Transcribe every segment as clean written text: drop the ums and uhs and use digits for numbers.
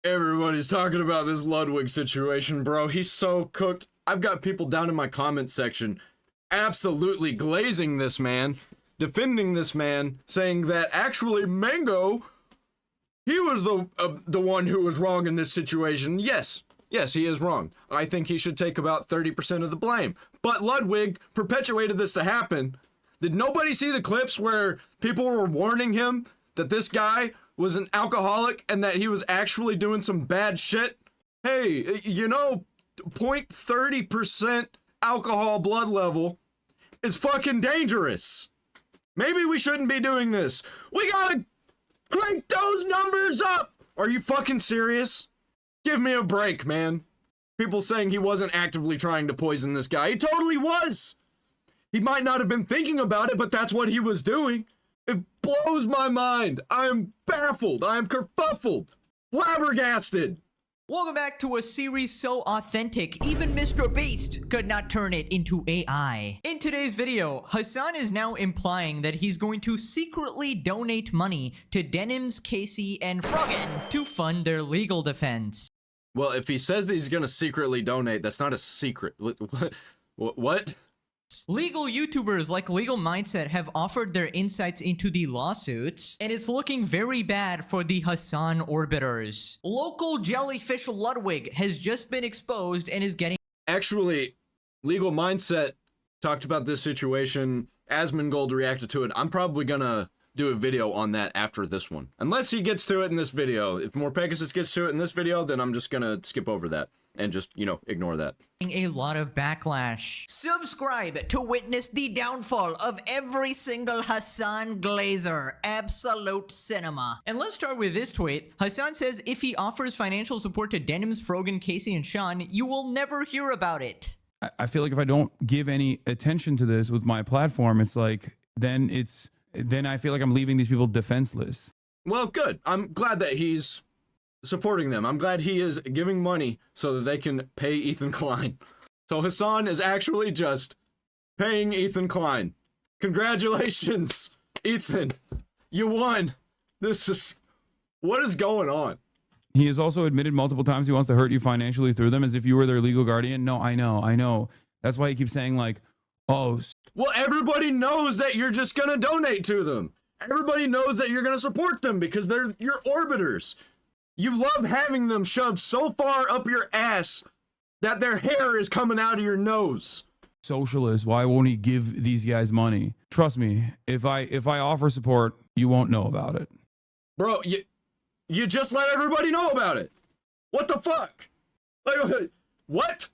Everybody's talking about this Ludwig situation, bro. He's so cooked. I've got people down in my comment section absolutely glazing this man, defending this man, saying that actually Mango, he was the one who was wrong in this situation. Yes, he is wrong. I think he should take about 30% of the blame. But Ludwig perpetuated this to happen. Did nobody see the clips where people were warning him that this guy was an alcoholic and that he was actually doing some bad shit? Hey, you know, 0.30% alcohol blood level is fucking dangerous. Maybe we shouldn't be doing this. We gotta crank those numbers up. Are you fucking serious? Give me a break, man. People saying he wasn't actively trying to poison this guy. He totally was. He might not have been thinking about it, but that's what he was doing. It blows my mind. I'm baffled. I'm kerfuffled. Flabbergasted. Welcome back to a series so authentic, even Mr. Beast could not turn it into AI. In today's video, Hasan is now implying that he's going to secretly donate money to Denims, Casey, and Froggen to fund their legal defense. Well, if he says that he's gonna secretly donate, that's not a secret. What? Legal YouTubers like Legal Mindset have offered their insights into the lawsuits, and it's looking very bad for the Hasan orbiters. Local jellyfish Ludwig has just been exposed and is getting... Actually, Legal Mindset talked about this situation. Asmongold reacted to it. I'm probably gonna do a video on that after this one. Unless he gets to it in this video. If MorePegasus gets to it in this video, then I'm just gonna skip over that and just, you know, ignore that. A lot of backlash. Subscribe to witness the downfall of every single Hasan Glazer. Absolute cinema. And let's start with this tweet. Hasan says if he offers financial support to Denims, Froggen, Casey, and Sean, you will never hear about it. I feel like if I don't give any attention to this with my platform, it's like, then I feel like I'm leaving these people defenseless. Well, good. I'm glad that he's supporting them. I'm glad he is giving money so that they can pay Ethan Klein. So Hasan is actually just paying Ethan Klein. Congratulations, Ethan. You won. What is going on? He has also admitted multiple times he wants to hurt you financially through them as if you were their legal guardian. No, I know. That's why he keeps saying like, oh. Well, everybody knows that you're just gonna donate to them. Everybody knows that you're gonna support them because they're your orbiters. You love having them shoved so far up your ass that their hair is coming out of your nose. Socialist, why won't he give these guys money? Trust me, if I offer support, you won't know about it. Bro, you just let everybody know about it. What the fuck? Like, what?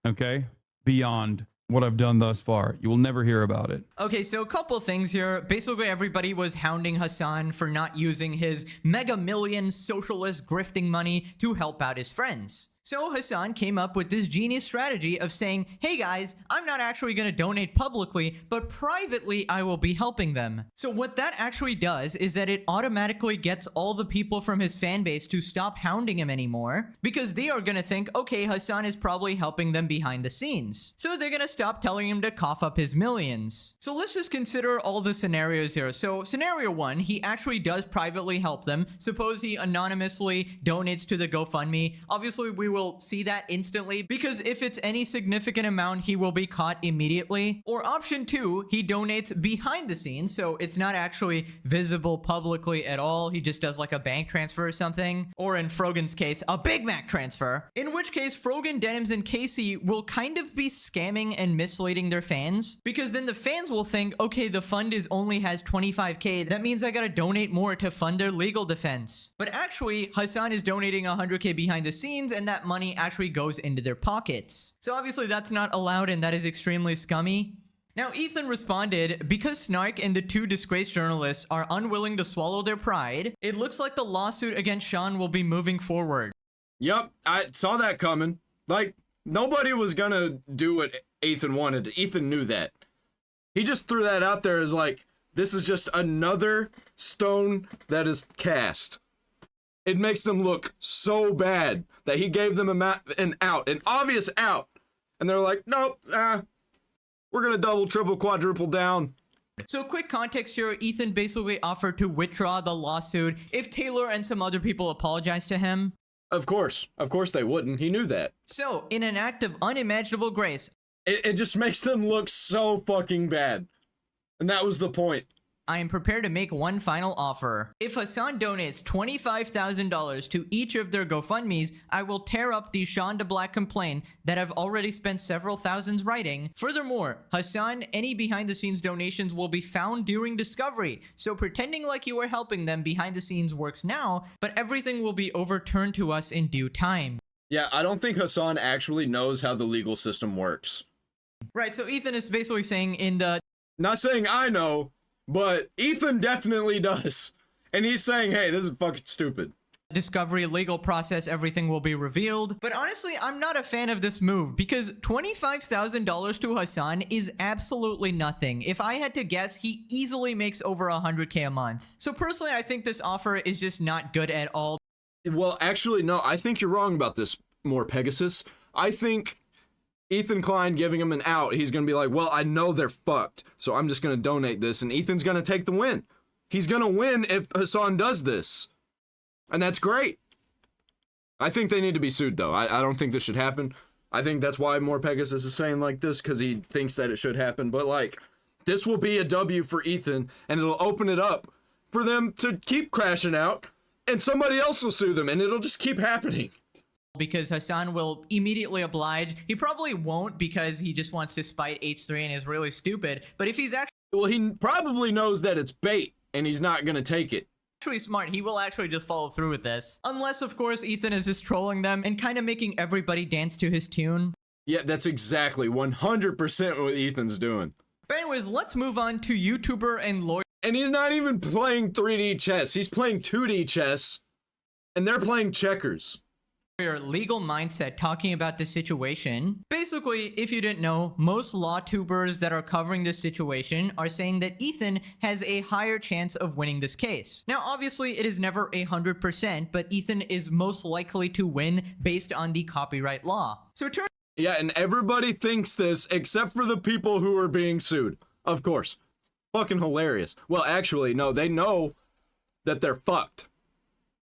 Okay, beyond what I've done thus far. You will never hear about it. Okay, so a couple things here. Basically, everybody was hounding Hasan for not using his mega million socialist grifting money to help out his friends. So Hasan came up with this genius strategy of saying, hey guys, I'm not actually going to donate publicly, but privately I will be helping them. So what that actually does is that it automatically gets all the people from his fan base to stop hounding him anymore, because they are going to think, okay, Hasan is probably helping them behind the scenes. So they're going to stop telling him to cough up his millions. So let's just consider all the scenarios here. So scenario one, he actually does privately help them. Suppose he anonymously donates to the GoFundMe. Obviously, we will see that instantly because if it's any significant amount, he will be caught immediately. Or option two, he donates behind the scenes, so it's not actually visible publicly at all. He just does like a bank transfer or something. Or in Froggen's case, a Big Mac transfer. In which case, Froggen, Denims, and Casey will kind of be scamming and misleading their fans, because then the fans will think, okay, the fund only has 25k. That means I gotta donate more to fund their legal defense. But actually, Hasan is donating 100k behind the scenes, and that money actually goes into their pockets. So obviously that's not allowed, and that is extremely scummy. Now Ethan responded, because Snark and the two disgraced journalists are unwilling to swallow their pride, it looks like the lawsuit against Sean will be moving forward. Yup, I saw that coming. Like, nobody was gonna do what Ethan wanted. Ethan knew that. He just threw that out there as like, this is just another stone that is cast. It makes them look so bad that he gave them an obvious out. And they're like, nope, we're gonna double, triple, quadruple down. So quick context here, Ethan basically offered to withdraw the lawsuit if Taylor and some other people apologize to him. Of course they wouldn't. He knew that. So, in an act of unimaginable grace, It just makes them look so fucking bad. And that was the point. I am prepared to make one final offer. If Hasan donates $25,000 to each of their GoFundMes, I will tear up the Sean DeBlack complaint that I've already spent several thousands writing. Furthermore, Hasan, any behind-the-scenes donations will be found during discovery, so pretending like you are helping them behind the scenes works now, but everything will be overturned to us in due time. Yeah, I don't think Hasan actually knows how the legal system works. Right, so Ethan is basically saying in the... Not saying I know, but Ethan definitely does. And he's saying, hey, this is fucking stupid. discovery legal process, everything will be revealed. But honestly, I'm not a fan of this move because $25,000 to Hasan is absolutely nothing. If I had to guess, he easily makes over 100K a month. So personally, I think this offer is just not good at all. Well, actually, no, I think you're wrong about this, MorePegasus. I think Ethan Klein giving him an out, he's going to be like, well, I know they're fucked, so I'm just going to donate this, and Ethan's going to take the win. He's going to win if Hasan does this. And that's great. I think they need to be sued, though. I don't think this should happen. I think that's why MorePegasus is saying like this, because he thinks that it should happen. But, like, this will be a W for Ethan, and it'll open it up for them to keep crashing out, and somebody else will sue them, and it'll just keep happening. Because Hasan will immediately oblige. He probably won't because he just wants to spite H3 and is really stupid. But if he's Well, he probably knows that it's bait, and he's not going to take it. actually smart, he will actually just follow through with this. Unless, of course, Ethan is just trolling them and kind of making everybody dance to his tune. Yeah, that's exactly 100% what Ethan's doing. But anyways, let's move on to YouTuber and lawyer. And he's not even playing 3D chess. He's playing 2D chess, and they're playing checkers. Legal Mindset talking about the situation. Basically, if you didn't know, most law tubers that are covering this situation are saying that Ethan has a higher chance of winning this case. Now, obviously, it is never 100%, but Ethan is most likely to win based on the copyright law. So it turns Yeah, and everybody thinks this except for the people who are being sued. Of course. Fucking hilarious. Well, actually, no, they know that they're fucked.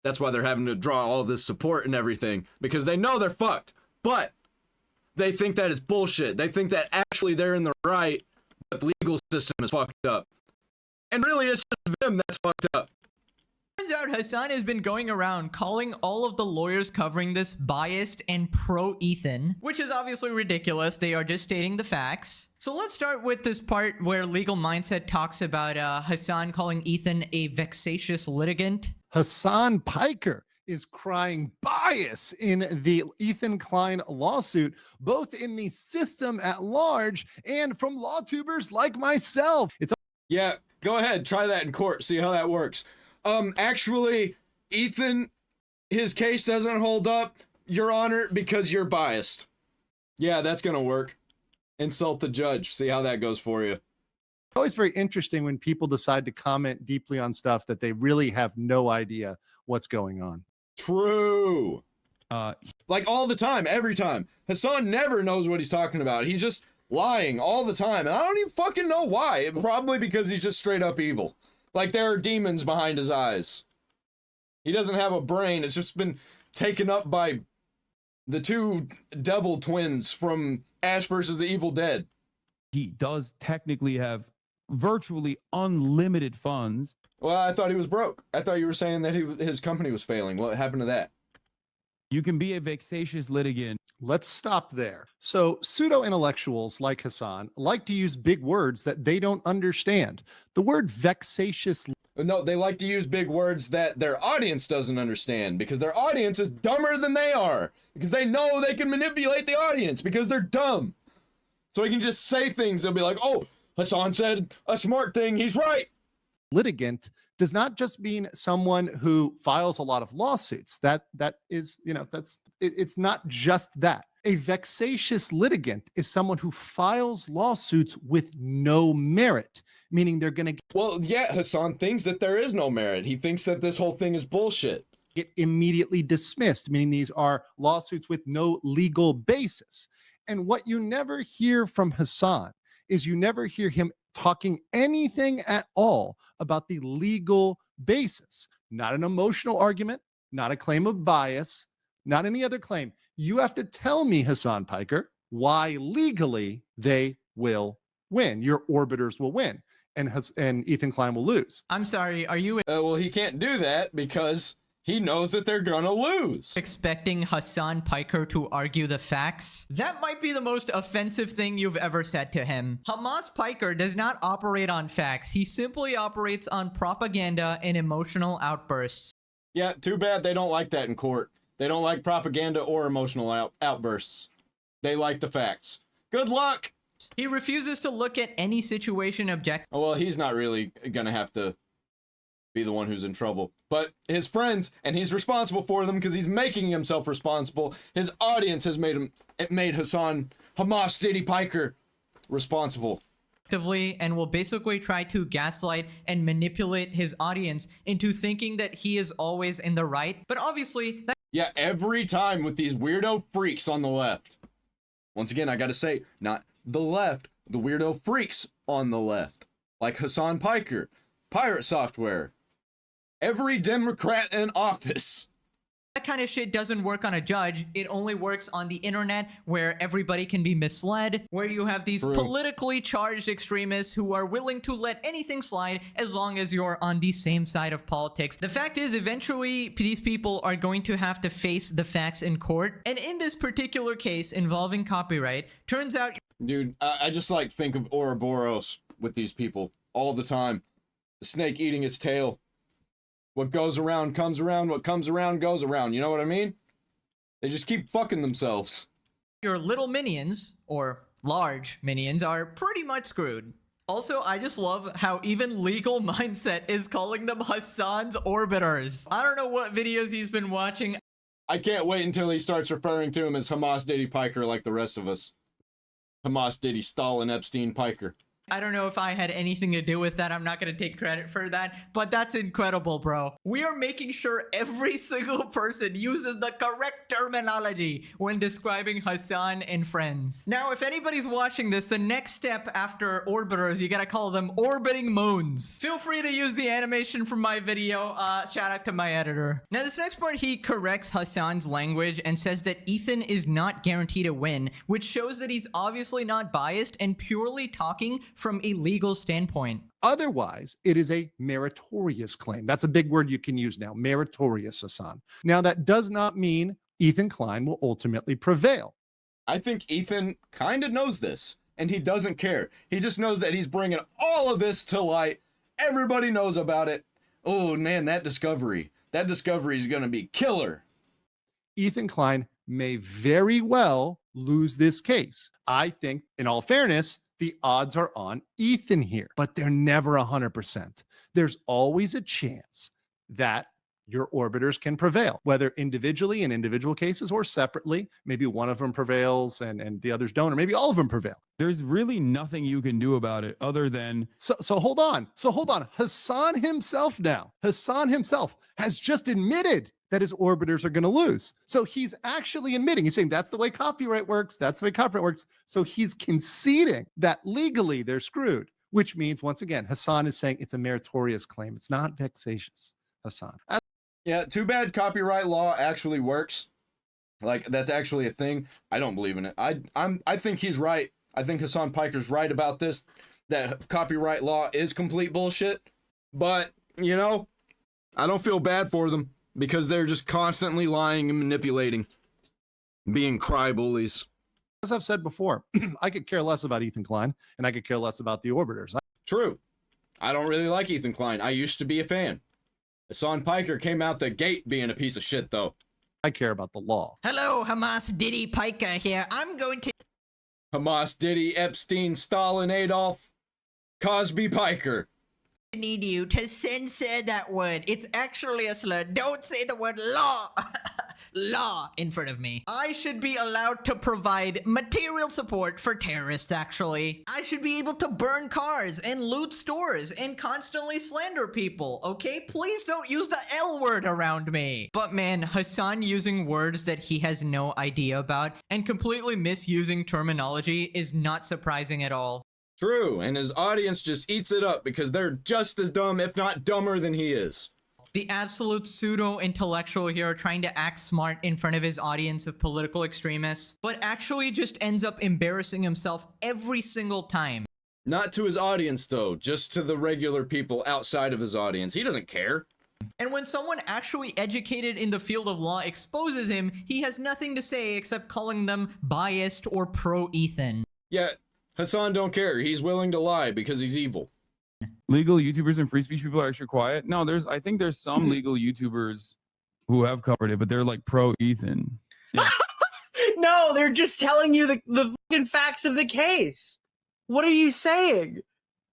That's why they're having to draw all this support and everything, because they know they're fucked. But they think that it's bullshit. They think that actually they're in the right, but the legal system is fucked up. And really, it's just them that's fucked up. Turns out Hasan has been going around calling all of the lawyers covering this biased and pro-Ethan, which is obviously ridiculous. They are just stating the facts. So let's start with this part where Legal Mindset talks about Hasan calling Ethan a vexatious litigant. Hasan Piker is crying bias in the Ethan Klein lawsuit, both in the system at large and from law tubers like myself. It's Yeah, go ahead, try that in court, see how that works. Actually, Ethan, his case doesn't hold up, Your Honor, because you're biased. Yeah, that's gonna work. Insult the judge, see how that goes for you. always very interesting when people decide to comment deeply on stuff that they really have no idea what's going on. True. Like all the time, every time. Hasan never knows what he's talking about. He's just lying all the time. And I don't even fucking know why. Probably because he's just straight up evil. Like there are demons behind his eyes. He doesn't have a brain. It's just been taken up by the two devil twins from Ash versus the Evil Dead. He does technically have virtually unlimited funds. Well, I thought he was broke. I thought you were saying that his company was failing. What happened to that? You can be a vexatious litigant. Let's stop there. So pseudo-intellectuals like Hasan like to use big words that they don't understand. The word vexatious. No, they like to use big words that their audience doesn't understand because their audience is dumber than they are. Because they know they can manipulate the audience because they're dumb. So he can just say things. They'll be like, oh, Hasan said a smart thing. He's right. Litigant does not just mean someone who files a lot of lawsuits. That is, it's not just that. A vexatious litigant is someone who files lawsuits with no merit, meaning they're going to Well, yeah, Hasan thinks that there is no merit. He thinks that this whole thing is bullshit. get immediately dismissed, meaning these are lawsuits with no legal basis. And what you never hear from Hasan is you never hear him talking anything at all about the legal basis. Not an emotional argument, not a claim of bias, not any other claim. You have to tell me, Hasan Piker, why legally they will win. Your orbiters will win, and Ethan Klein will lose. I'm sorry, are you Well, he can't do that because he knows that they're gonna lose. expecting Hasan Piker to argue the facts? That might be the most offensive thing you've ever said to him. Hamas Piker does not operate on facts. He simply operates on propaganda and emotional outbursts. Yeah, too bad they don't like that in court. They don't like propaganda or emotional outbursts. They like the facts. Good luck! He refuses to look at any situation objectively. Oh, well, he's not really gonna have to be the one who's in trouble. But his friends, and he's responsible for them because he's making himself responsible. His audience has made Hasan Hamas Diddy Piker responsible. And will basically try to gaslight and manipulate his audience into thinking that he is always in the right. But obviously, that Yeah, every time with these weirdo freaks on the left. Once again, I gotta say, not the left, the weirdo freaks on the left. Like Hasan Piker, Pirate Software, every Democrat in office. kind of shit doesn't work on a judge. It only works on the internet where everybody can be misled, where you have these True. politically charged extremists who are willing to let anything slide as long as you're on the same side of politics. The fact is, eventually, these people are going to have to face the facts in court. And in this particular case involving copyright, turns out... Dude, I just like think of Ouroboros with these people all the time. The snake eating its tail. What goes around comes around, what comes around goes around, you know what I mean? They just keep fucking themselves. Your little minions, or large minions, are pretty much screwed. Also, I just love how even Legal Mindset is calling them Hassan's orbiters. I don't know what videos he's been watching. I can't wait until he starts referring to him as Hamas Diddy Piker like the rest of us. Hamas Diddy Stalin Epstein Piker. I don't know if I had anything to do with that. I'm not going to take credit for that, but that's incredible, bro. We are making sure every single person uses the correct terminology when describing Hasan and friends. Now, if anybody's watching this, the next step after orbiters, you got to call them orbiting moons. Feel free to use the animation from my video. Shout out to my editor. Now, this next part, he corrects Hasan's language and says that Ethan is not guaranteed a win, which shows that he's obviously not biased and purely talking from a legal standpoint. Otherwise, it is a meritorious claim. That's a big word you can use now, meritorious, Hasan. Now, that does not mean Ethan Klein will ultimately prevail. I think Ethan kind of knows this, and he doesn't care. He just knows that he's bringing all of this to light. Everybody knows about it. Oh, man, that discovery is going to be killer. Ethan Klein may very well lose this case. I think, in all fairness, the odds are on Ethan here, but they're never 100%. There's always a chance that your orbiters can prevail, whether individually in individual cases or separately. Maybe one of them prevails and the others don't, or maybe all of them prevail. There's really nothing you can do about it other than... So hold on. Hasan himself has just admitted that his orbiters are going to lose. So he's actually admitting, he's saying that's the way copyright works. So he's conceding that legally they're screwed, which means, once again, Hasan is saying it's a meritorious claim. It's not vexatious, Hasan. Yeah, too bad copyright law actually works. Like, that's actually a thing. I don't believe in it. I think he's right. I think Hasan Piker's right about this, that copyright law is complete bullshit. But, you know, I don't feel bad for them, because they're just constantly lying and manipulating, being cry bullies. As I've said before, I could care less about Ethan Klein, and I could care less about the orbiters. True. I don't really like Ethan Klein. I used to be a fan. Hasan Piker came out the gate being a piece of shit, though. I care about the law. Hello, Hamas Diddy Piker here. I'm going to... Hamas Diddy Epstein Stalin Adolf Cosby Piker. need you to censor that word. It's actually a slur. Don't say the word law. Law in front of me. I should be allowed to provide material support for terrorists, actually. I should be able to burn cars and loot stores and constantly slander people, okay? Please don't use the L word around me. But man, Hasan using words that he has no idea about and completely misusing terminology is not surprising at all. True, and his audience just eats it up because they're just as dumb, if not dumber than he is. The absolute pseudo-intellectual here trying to act smart in front of his audience of political extremists, but actually just ends up embarrassing himself every single time. Not to his audience, though, just to the regular people outside of his audience. He doesn't care. And when someone actually educated in the field of law exposes him, he has nothing to say except calling them biased or pro-Ethan. Yeah, Hassan don't care. He's willing to lie because he's evil. Legal YouTubers and free speech people are extra quiet. No, I think there's some legal YouTubers who have covered it, but they're like pro Ethan. Yeah. No, they're just telling you the fucking facts of the case. What are you saying?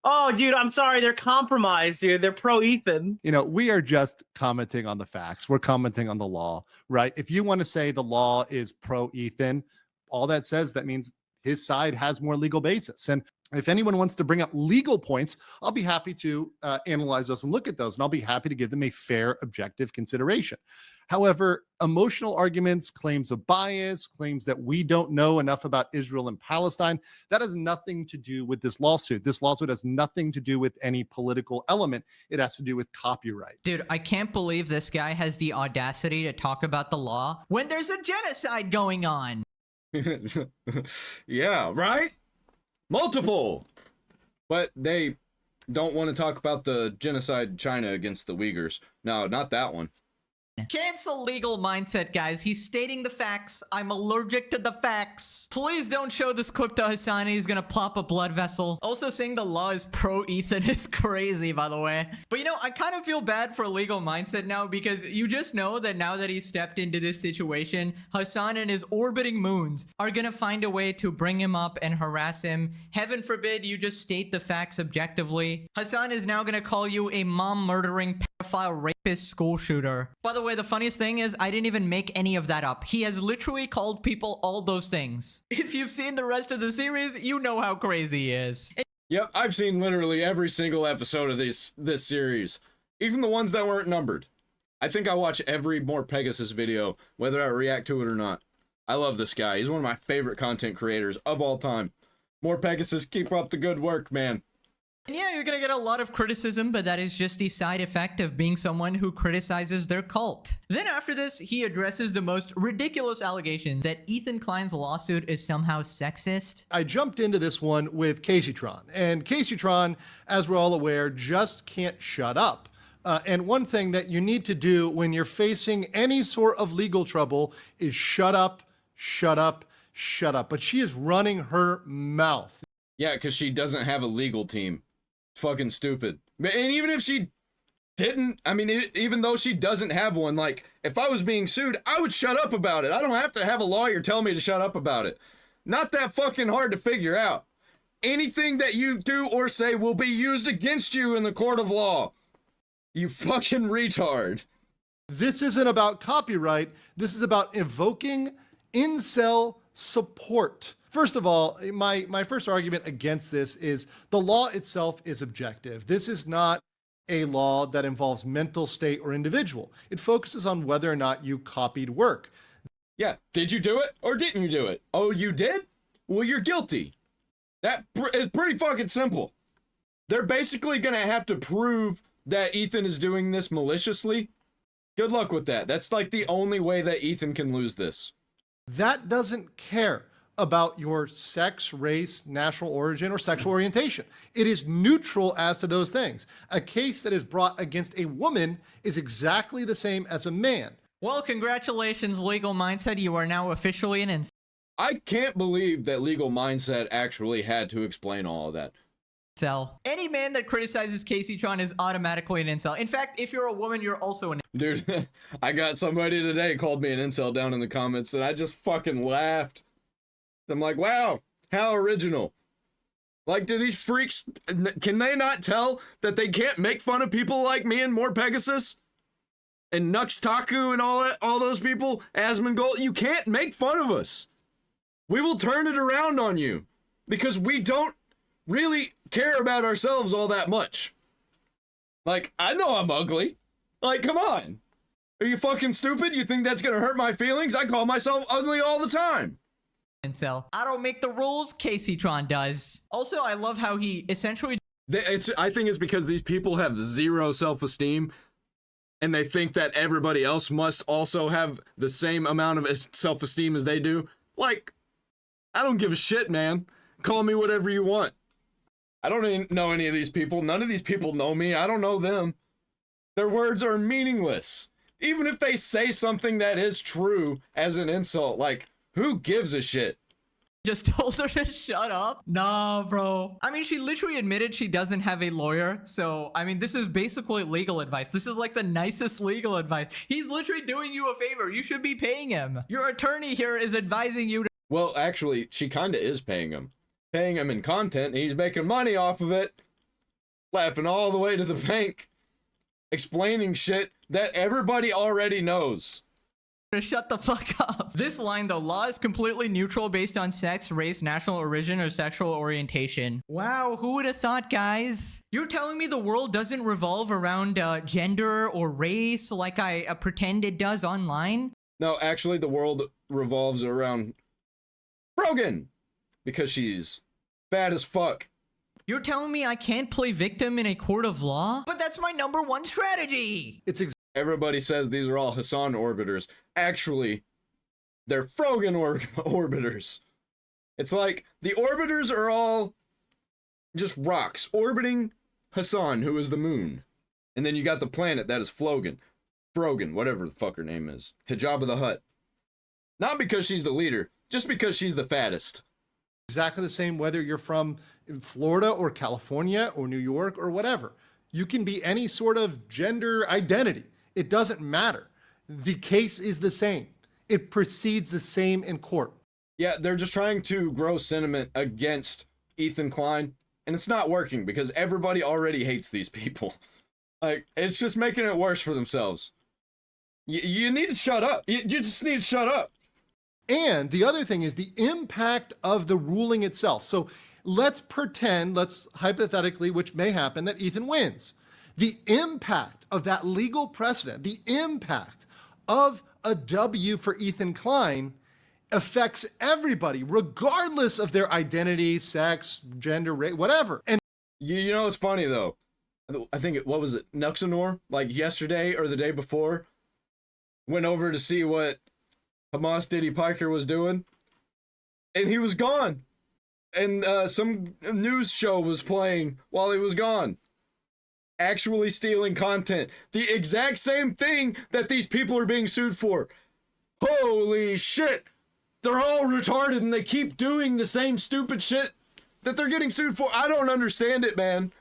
Oh, dude, I'm sorry. They're compromised, dude. They're pro Ethan. You know, we are just commenting on the facts. We're commenting on the law, right? If you want to say the law is pro Ethan, all that says that means his side has more legal basis. And if anyone wants to bring up legal points, I'll be happy to analyze those and look at those, and I'll be happy to give them a fair, objective consideration. However, emotional arguments, claims of bias, claims that we don't know enough about Israel and Palestine, that has nothing to do with this lawsuit. This lawsuit has nothing to do with any political element. It has to do with copyright. Dude, I can't believe this guy has the audacity to talk about the law when there's a genocide going on. Yeah, right? Multiple! But they don't want to talk about the genocide in China against the Uyghurs. No, not that one. Cancel legal mindset, guys. He's stating the facts. I'm allergic to the facts. Please don't show this clip to Hasan. He's gonna plop a blood vessel. Also, saying the law is pro-Ethan is crazy, by the way. But you know, I kind of feel bad for legal mindset now because you just know that now that he stepped into this situation, Hasan and his orbiting moons are gonna find a way to bring him up and harass him. Heaven forbid you just state the facts objectively. Hasan is now gonna call you a mom-murdering pedophile rapist school shooter. By the way, the funniest thing is I didn't even make any of that up. He has literally called people all those things. If you've seen the rest of the series, you know how crazy he is. Yep, I've seen literally every single episode of this series. Even the ones that weren't numbered. I think I watch every MorePegasus video, whether I react to it or not. I love this guy. He's one of my favorite content creators of all time. MorePegasus, keep up the good work, man. And yeah, you're gonna get a lot of criticism, but that is just the side effect of being someone who criticizes their cult. Then after this, he addresses the most ridiculous allegations that Ethan Klein's lawsuit is somehow sexist. I jumped into this one with Caseytron, and Caseytron, as we're all aware, just can't shut up. And one thing that you need to do when you're facing any sort of legal trouble is shut up, shut up, shut up. But she is running her mouth. Yeah, because she doesn't have a legal team. Fucking stupid. And even if she didn't, I mean, even though she doesn't have one, like, if I was being sued, I would shut up about it. I don't have to have a lawyer tell me to shut up about it. Not that fucking hard to figure out. Anything that you do or say will be used against you in the court of law. You fucking retard. This isn't about copyright. This is about evoking incel support. First of all, my first argument against this is the law itself is objective. This is not a law that involves mental state or individual. It focuses on whether or not you copied work. Yeah, did you do it or didn't you do it? Oh, you did? Well, you're guilty. That is pretty fucking simple. They're basically gonna have to prove that Ethan is doing this maliciously. Good luck with that. That's like the only way that Ethan can lose this. That doesn't care about your sex, race, national origin, or sexual orientation. It is neutral as to those things. A case that is brought against a woman is exactly the same as a man. Well, congratulations, Legal Mindset. You are now officially an I can't believe that Legal Mindset actually had to explain all of that. incel. Any man that criticizes Caseytron is automatically an incel. In fact, if you're a woman, you're also an Dude, I got somebody today called me an incel down in the comments, and I just fucking laughed. I'm like, wow, how original. Like, do these freaks, can they not tell that they can't make fun of people like me and MorePegasus? And Nux Taku and all those people, Asmongold? You can't make fun of us. We will turn it around on you. Because we don't really care about ourselves all that much. Like, I know I'm ugly. Like, come on. Are you fucking stupid? You think that's gonna hurt my feelings? I call myself ugly all the time. incel. I don't make the rules, Caseytron does. Also, I love how he essentially I think it's because these people have zero self-esteem. and they think that everybody else must also have the same amount of self-esteem as they do. Like, I don't give a shit, man. Call me whatever you want. I don't even know any of these people. None of these people know me. I don't know them. Their words are meaningless. Even if they say something that is true as an insult, like, who gives a shit? Just told her to shut up? Nah, bro. I mean, she literally admitted she doesn't have a lawyer. So, I mean, this is basically legal advice. This is like the nicest legal advice. He's literally doing you a favor. You should be paying him. Your attorney here is advising you to... Well, actually, she kinda is paying him. Paying him in content, and he's making money off of it. Laughing all the way to the bank. Explaining shit that everybody already knows. Shut the fuck up. This line, though, law is completely neutral based on sex, race, national origin, or sexual orientation. Wow, who would have thought, guys? You're telling me the world doesn't revolve around gender or race like I pretend it does online? No, actually, the world revolves around Rogan, because she's fat as fuck. You're telling me I can't play victim in a court of law? But that's my #1 strategy! It's Everybody says these are all Hasan orbiters. Actually, they're Frogan orbiters. It's like the orbiters are all just rocks orbiting Hasan, who is the moon. And then you got the planet that is Frogan, whatever the fuck her name is. Hijab of the Hutt. Not because she's the leader, just because she's the fattest. exactly the same whether you're from Florida or California or New York or whatever. You can be any sort of gender identity. It doesn't matter. The case is the same. It proceeds the same in court. Yeah, they're just trying to grow sentiment against Ethan Klein, and it's not working because everybody already hates these people. Like, it's just making it worse for themselves. You need to shut up. You just need to shut up. And the other thing is the impact of the ruling itself. So let's pretend, let's hypothetically, which may happen, that Ethan wins. The impact of that legal precedent, the impact of a W for Ethan Klein affects everybody, regardless of their identity, sex, gender, race, whatever. And You know what's funny, though? I think, what was it, Nuxanor? Like yesterday or the day before? Went over to see what Hamas Diddy Piker was doing. And he was gone. And some news show was playing while he was gone. Actually stealing content. The exact same thing that these people are being sued for. Holy shit! They're all retarded and they keep doing the same stupid shit that they're getting sued for. I don't understand it, man.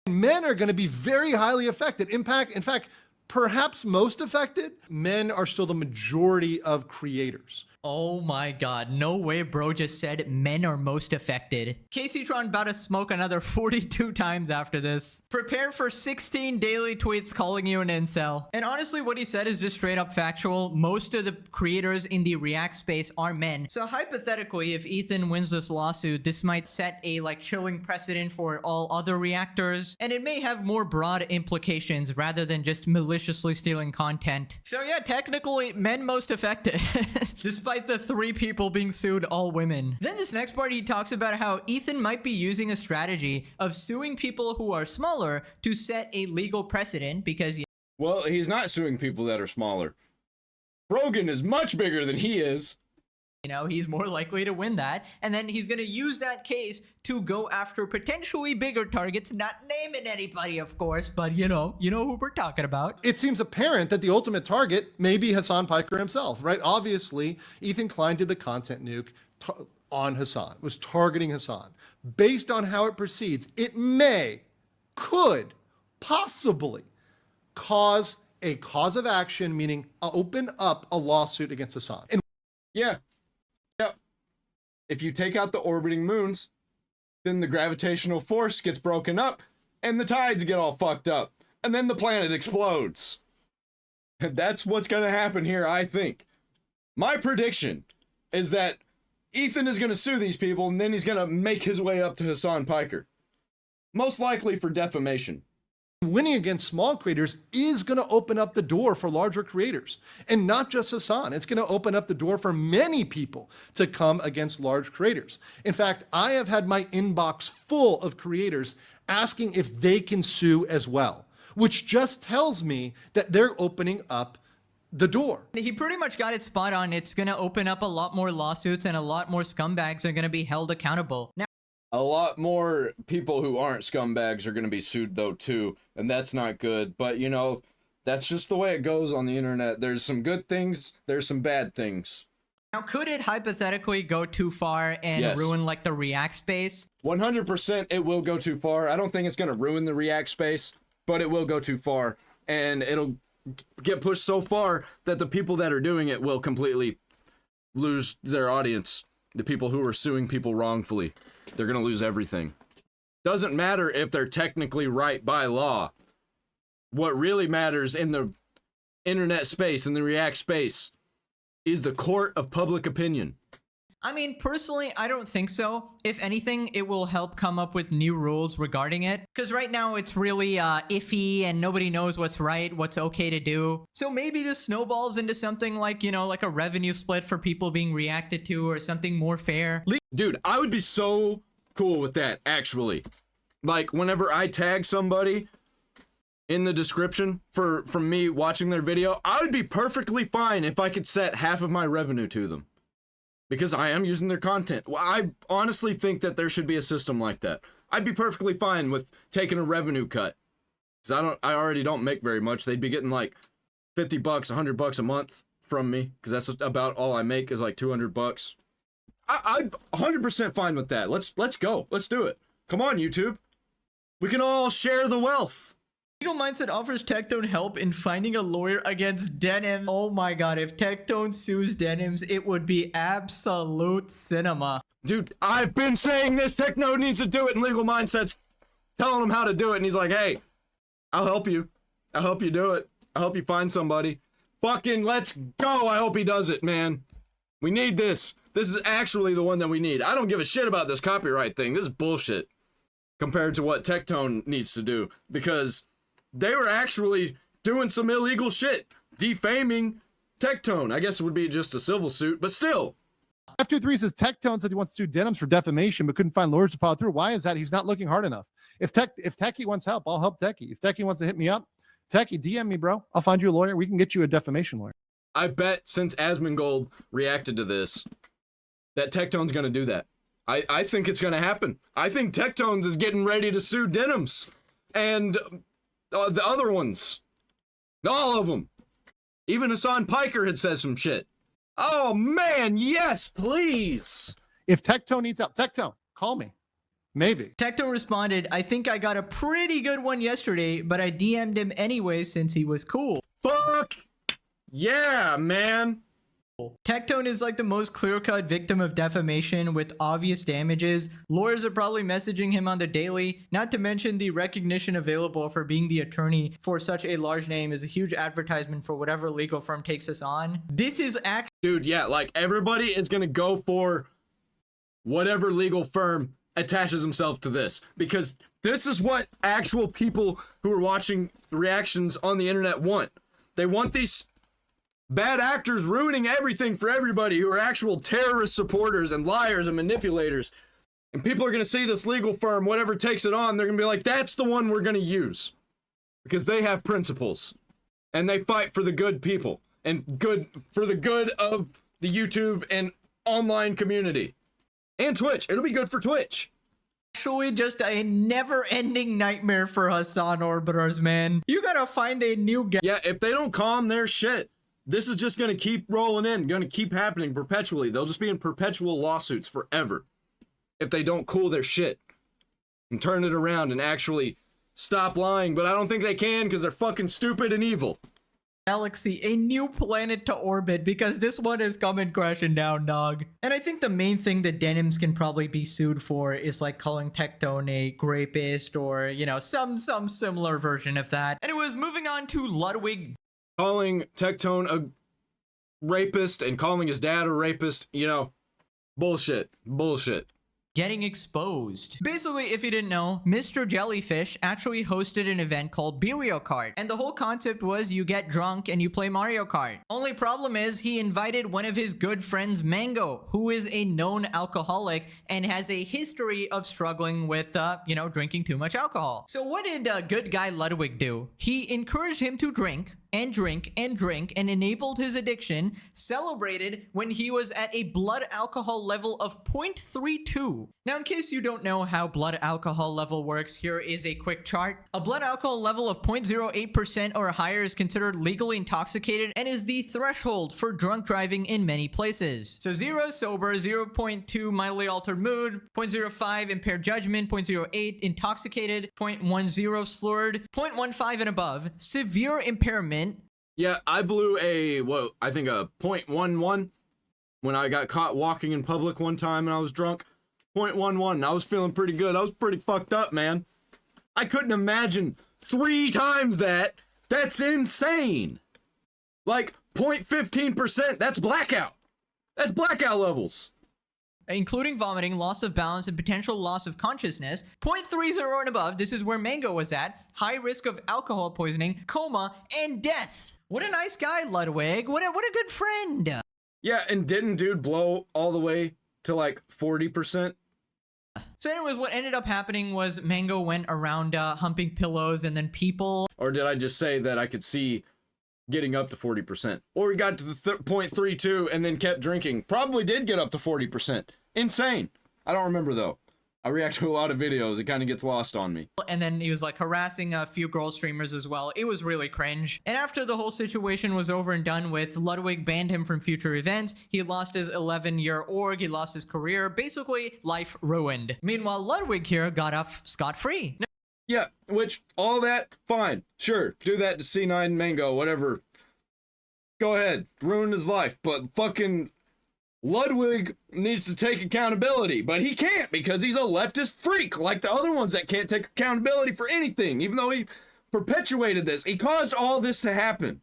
men are going to be very highly affected. In fact, perhaps most affected. Men are still the majority of creators. Oh my god, no way bro just said men are most affected. Caseytron about to smoke another 42 times after this. Prepare for 16 daily tweets calling you an incel. And honestly, what he said is just straight up factual. Most of the creators in the React space are men. So hypothetically, if Ethan wins this lawsuit, this might set a chilling precedent for all other reactors. And it may have more broad implications rather than just maliciously stealing content. So yeah, technically, men most affected. Despite the 3 people being sued, all women. Then this next part, he talks about how Ethan might be using a strategy of suing people who are smaller to set a legal precedent because... Well, he's not suing people that are smaller. Rogan is much bigger than he is. He's more likely to win that. And then he's going to use that case to go after potentially bigger targets, not naming anybody, of course, but you know who we're talking about. It seems apparent that the ultimate target may be Hasan Piker himself, right? Obviously, Ethan Klein did the content nuke on Hasan, was targeting Hasan. Based on how it proceeds, it could, possibly cause a cause of action, meaning open up a lawsuit against Hasan. And Yeah. If you take out the orbiting moons, then the gravitational force gets broken up, and the tides get all fucked up, and then the planet explodes. That's what's gonna happen here, I think. My prediction is that Ethan is gonna sue these people, and then he's gonna make his way up to Hasan Piker. Most likely for defamation. winning against small creators is going to open up the door for larger creators. And not just Hasan. It's going to open up the door for many people to come against large creators. In fact, I have had my inbox full of creators asking if they can sue as well. which just tells me that they're opening up the door. He pretty much got it spot on. It's going to open up a lot more lawsuits and a lot more scumbags are going to be held accountable. Now, A lot more people who aren't scumbags are going to be sued, though, too. And that's not good. But, you know, that's just the way it goes on the internet. There's some good things, there's some bad things. now, could it hypothetically go too far and Yes. ruin like the React space? 100% it will go too far. I don't think it's going to ruin the React space, but it will go too far. And it'll get pushed so far that the people that are doing it will completely lose their audience. The people who are suing people wrongfully, they're going to lose everything. Doesn't matter if they're technically right by law. What really matters in the internet space, in the React space, is the court of public opinion. I mean, personally, I don't think so. If anything, it will help come up with new rules regarding it. Because right now it's really iffy and nobody knows what's right, what's okay to do. So maybe this snowballs into something like, you know, like a revenue split for people being reacted to or something more fair. Dude, I would be so cool with that, actually. Like, whenever I tag somebody in the description from me watching their video, I would be perfectly fine if I could set half of my revenue to them. Because I am using their content. Well, I honestly think that there should be a system like that. I'd be perfectly fine with taking a revenue cut. Because I already don't make very much. They'd be getting like $50, $100 a month from me. Because that's about all I make is like $200. I'm 100% fine with that. Let's go. Let's do it. Come on, YouTube. We can all share the wealth. Legal Mindset offers Tectone help in finding a lawyer against Denims. Oh my god, if Tectone sues Denims, it would be absolute cinema. Dude, I've been saying this. Techno needs to do it in Legal Mindsets. Telling him how to do it. And he's like, hey, I'll help you. I'll help you do it. I'll help you find somebody. Fucking let's go. I hope he does it, man. We need this. This is actually the one that we need. I don't give a shit about this copyright thing. This is bullshit compared to what Tectone needs to do. Because they were actually doing some illegal shit. Defaming Tectone. I guess it would be just a civil suit, but still. F23 says Tectone said he wants to sue Denims for defamation, but couldn't find lawyers to follow through. Why is that? He's not looking hard enough. If Techie wants help, I'll help Techie. If Techie wants to hit me up, Techie, DM me, bro. I'll find you a lawyer. We can get you a defamation lawyer. I bet since Asmongold reacted to this, that Tectone's gonna do that. I think it's gonna happen. I think Tectones is getting ready to sue Denims. And the other ones. All of them. Even Hasan Piker had said some shit. Oh man, yes, please. If Tectone needs help, Tectone, call me. Maybe. Tectone responded, I think I got a pretty good one yesterday, but I DM'd him anyway since he was cool. Fuck yeah, man. Tectone is like the most clear-cut victim of defamation with obvious damages. Lawyers are probably messaging him on the daily, not to mention the recognition available for being the attorney for such a large name is a huge advertisement for whatever legal firm takes us on. This is actually... Dude, yeah, like everybody is gonna go for whatever legal firm attaches himself to this. Because this is what actual people who are watching reactions on the internet want. They want these bad actors ruining everything for everybody who are actual terrorist supporters and liars and manipulators. And people are going to see this legal firm, whatever takes it on, they're going to be like, that's the one we're going to use. Because they have principles. And they fight for the good people. And for the good of the YouTube and online community. And Twitch. It'll be good for Twitch. Actually just a never-ending nightmare for Hassan orbiters, man. You gotta find a new guy. Yeah, if they don't calm their shit, this is just going to keep rolling in, going to keep happening perpetually. They'll just be in perpetual lawsuits forever if they don't cool their shit and turn it around and actually stop lying. But I don't think they can because they're fucking stupid and evil. Galaxy, a new planet to orbit because this one is coming crashing down, dog. And I think the main thing that Denims can probably be sued for is like calling Tectone a rapist or, you know, some similar version of that. Anyways, moving on to Ludwig. Calling Tectone a rapist and calling his dad a rapist, you know, bullshit. Bullshit. getting exposed. Basically, if you didn't know, Mr. Jellyfish actually hosted an event called Mario Kart, and the whole concept was you get drunk and you play Mario Kart. Only problem is he invited one of his good friends, Mango, who is a known alcoholic and has a history of struggling with, drinking too much alcohol. So what did good guy Ludwig do? He encouraged him to drink and drink and drink and enabled his addiction, celebrated when he was at a blood alcohol level of 0.32. Now, in case you don't know how blood alcohol level works, here is a quick chart. A blood alcohol level of 0.08% or higher is considered legally intoxicated and is the threshold for drunk driving in many places. So 0 sober, 0.2 mildly altered mood, 0.05 impaired judgment, 0.08 intoxicated, 0.10 slurred, 0.15 and above, severe impairment. Yeah, I blew a 0.11 when I got caught walking in public one time and I was drunk. 0.11. I was feeling pretty good. I was pretty fucked up, man. I couldn't imagine 3 times that. That's insane. Like 0.15%. That's blackout. That's blackout levels. Including vomiting, loss of balance, and potential loss of consciousness. 0.30 and above, this is where Mango was at. High risk of alcohol poisoning, coma, and death. What a nice guy, Ludwig. What a good friend. Yeah, and didn't dude blow all the way to like 40%? So anyways, what ended up happening was Mango went around humping pillows, and then people... Or did I just say that I could see getting up to 40%? Or he got to the 0.32 and then kept drinking. Probably did get up to 40%. Insane. I don't remember though. I react to a lot of videos. It kind of gets lost on me. And then he was like harassing a few girl streamers as well. It was really cringe. And after the whole situation was over and done with, Ludwig banned him from future events. He lost his 11-year org. He lost his career. Basically, life ruined. Meanwhile, Ludwig here got off scot-free. Yeah, which, all that, fine. Sure, do that to C9 Mango, whatever. Go ahead, ruin his life. But fucking Ludwig needs to take accountability. But he can't because he's a leftist freak like the other ones that can't take accountability for anything. Even though he perpetuated this. He caused all this to happen.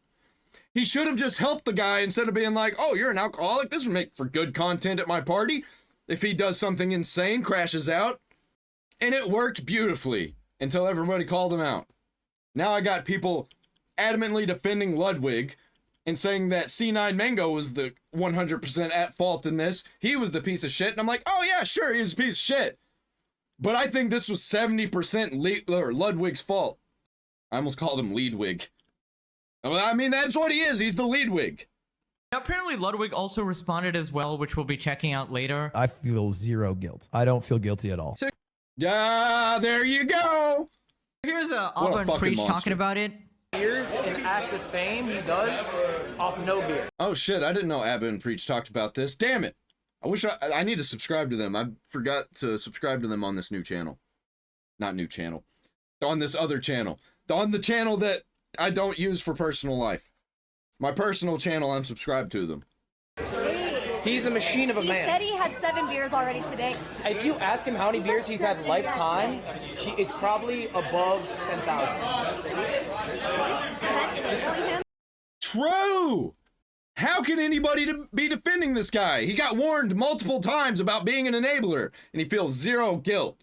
He should have just helped the guy instead of being like, oh, you're an alcoholic? This would make for good content at my party. If he does something insane, crashes out. And it worked beautifully. Until everybody called him out. Now I got people adamantly defending Ludwig and saying that C9 Mango was the 100% at fault in this. He was the piece of shit. And I'm like, oh yeah, sure, he was a piece of shit. But I think this was 70% Ludwig's fault. I almost called him Leadwig. I mean, that's what he is. He's the Leadwig. Now, apparently Ludwig also responded as well, which we'll be checking out later. I feel zero guilt. I don't feel guilty at all. So there you go. here's What a Alban fucking Preach monster. talking about it. Beers and act the same he does off no beer. Oh shit, I didn't know Abba and Preach talked about this. Damn it. I wish I need to subscribe to them. I forgot to subscribe to them on this new channel. Not new channel. On this other channel. On the channel that I don't use for personal life. My personal channel, I'm subscribed to them. He's a machine of a He man. said he had 7 beers already today. If you ask him how many beers he's had lifetime, it's probably above 10,000. Is this event enabling him? True! How can anybody be defending this guy? He got warned multiple times about being an enabler, and he feels zero guilt.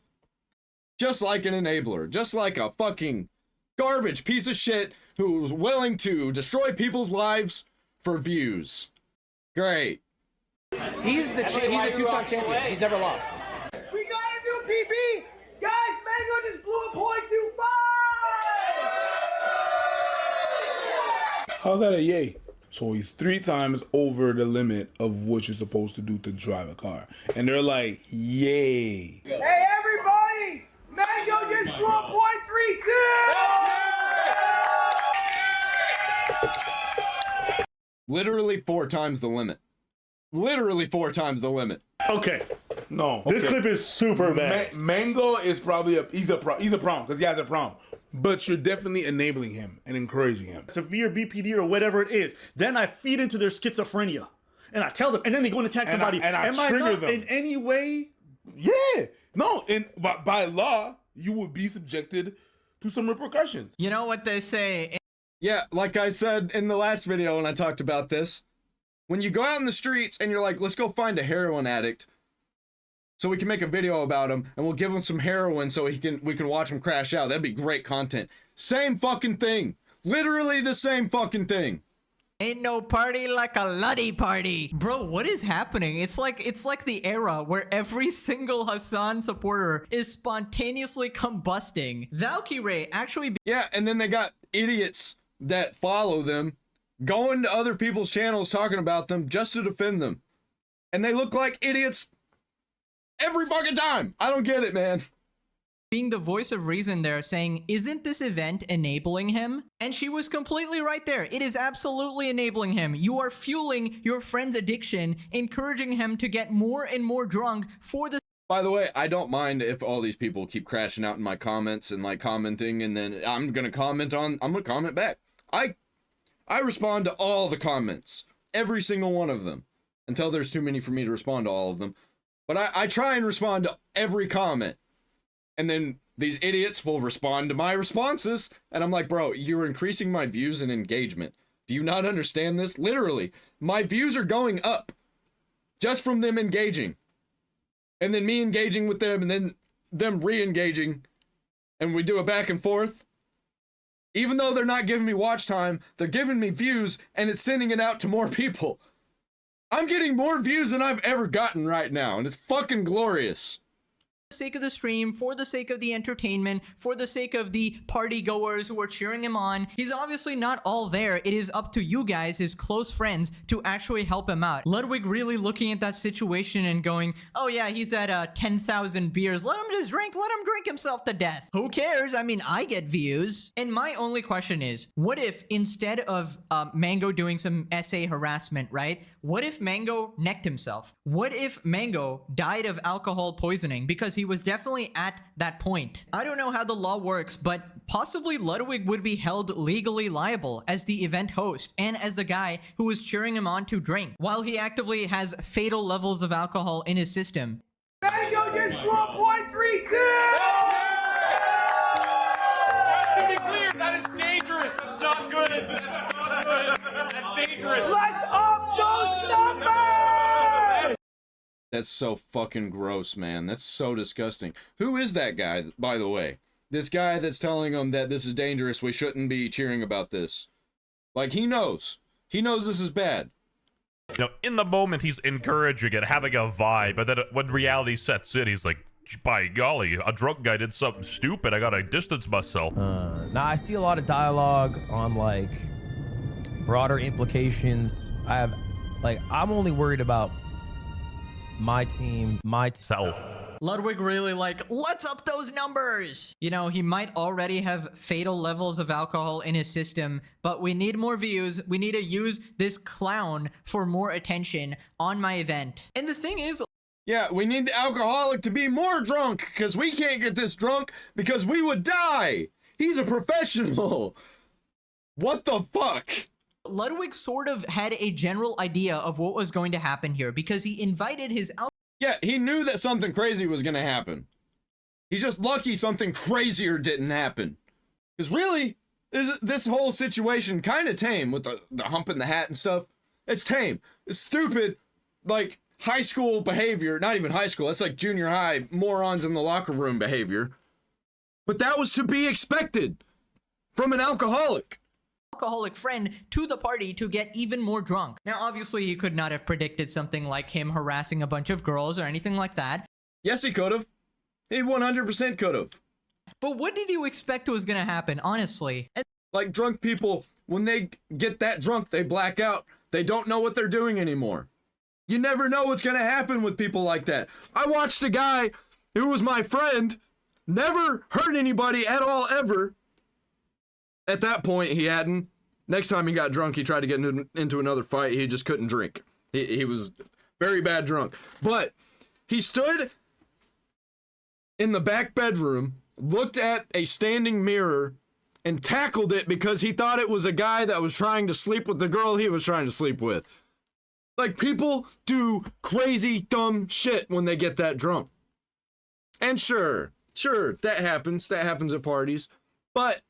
Just like an enabler. Just like a fucking garbage piece of shit who's willing to destroy people's lives for views. Great. He's the two-time champion. He's never lost. We got a new PB! Guys, Mango just blew a .25! How's that a yay? So he's 3 times over the limit of what you're supposed to do to drive a car. And they're like, yay. Hey, everybody! Mango just blew a .32! Literally 4 times the limit. Literally 4 times the limit. Okay, No. this okay. clip is super bad. Mango is probably he's a problem because he has a problem. But you're definitely enabling him and encouraging him. Severe BPD or whatever it is. Then I feed into their schizophrenia. And I tell them, and then they go and attack somebody. and I Am I trigger not them. in any way? Yeah. No, and by law, you would be subjected to some repercussions. You know what they say? Yeah, like I said in the last video when I talked about this, when you go out in the streets and you're like, let's go find a heroin addict, so we can make a video about him, and we'll give him some heroin so we can watch him crash out. That'd be great content. Same fucking thing. Literally the same fucking thing. Ain't no party like a Luddy party. Bro, what is happening? It's like the era where every single Hassan supporter is spontaneously combusting. Valkyrie actually Yeah, and then they got idiots that follow them, going to other people's channels talking about them just to defend them. And they look like idiots every fucking time. I don't get it, man. being the voice of reason there, saying, isn't this event enabling him? And she was completely right there. It is absolutely enabling him. You are fueling your friend's addiction, encouraging him to get more and more drunk for the... By the way, I don't mind if all these people keep crashing out in my comments and like commenting, and then I'm gonna comment back. I respond to all the comments, every single one of them, until there's too many for me to respond to all of them. But I try and respond to every comment. And then these idiots will respond to my responses. And I'm like, bro, you're increasing my views and engagement. Do you not understand this? Literally, my views are going up just from them engaging. And then me engaging with them, and then them re-engaging. And we do a back and forth. Even though they're not giving me watch time, they're giving me views, and it's sending it out to more people. I'm getting more views than I've ever gotten right now, and it's fucking glorious. For the sake of the stream, for the sake of the entertainment, for the sake of the party goers who are cheering him on. He's obviously not all there. It is up to you guys, his close friends, to actually help him out. Ludwig really looking at that situation and going, oh yeah, he's at 10,000 beers. Let him just drink. Let him drink himself to death. Who cares? I mean, I get views. And my only question is, what if instead of Mango doing some SA harassment, right? What if Mango necked himself? What if Mango died of alcohol poisoning? Because he was definitely at that point. I don't know how the law works, but possibly Ludwig would be held legally liable as the event host and as the guy who was cheering him on to drink, while he actively has fatal levels of alcohol in his system. Mango just blew a .32! Just to be clear, that is dangerous. That's not good. That's not good. That's dangerous. Let's up those numbers! That's so fucking gross, man. That's so disgusting. Who is that guy, by the way? This guy that's telling them that this is dangerous, we shouldn't be cheering about this. Like, he knows. He knows this is bad. You know, in the moment, he's encouraging it, having a vibe, but then when reality sets in, he's like, by golly, a drunk guy did something stupid. I gotta distance myself. Now, I see a lot of dialogue on, like, broader implications. I'm only worried about my team, Self. Ludwig really like, let's up those numbers. You know, he might already have fatal levels of alcohol in his system, but we need more views. We need to use this clown for more attention on my event. And the thing is, Yeah, we need the alcoholic to be more drunk, because we can't get this drunk because we would die. He's a professional. What the fuck? Ludwig sort of had a general idea of what was going to happen here because he invited his Yeah, he knew that something crazy was gonna happen. He's just lucky something crazier didn't happen. Because really, this whole situation kind of tame with the humping the hat and stuff. It's tame. It's stupid, like high school behavior. Not even high school. That's like junior high morons in the locker room behavior. But that was to be expected from an alcoholic friend to the party to get even more drunk. Now, obviously, he could not have predicted something like him harassing a bunch of girls or anything like that. Yes, he could have. He 100% could have. But what did you expect was going to happen, honestly? Like drunk people, when they get that drunk, they black out. They don't know what they're doing anymore. You never know what's going to happen with people like that. I watched a guy who was my friend, never hurt anybody at all ever. At that point, he hadn't. Next time he got drunk, he tried to get into another fight. He just couldn't drink. He was very bad drunk. But he stood in the back bedroom, looked at a standing mirror, and tackled it because he thought it was a guy that was trying to sleep with the girl he was trying to sleep with. Like, people do crazy, dumb shit when they get that drunk. And sure, that happens. That happens at parties. But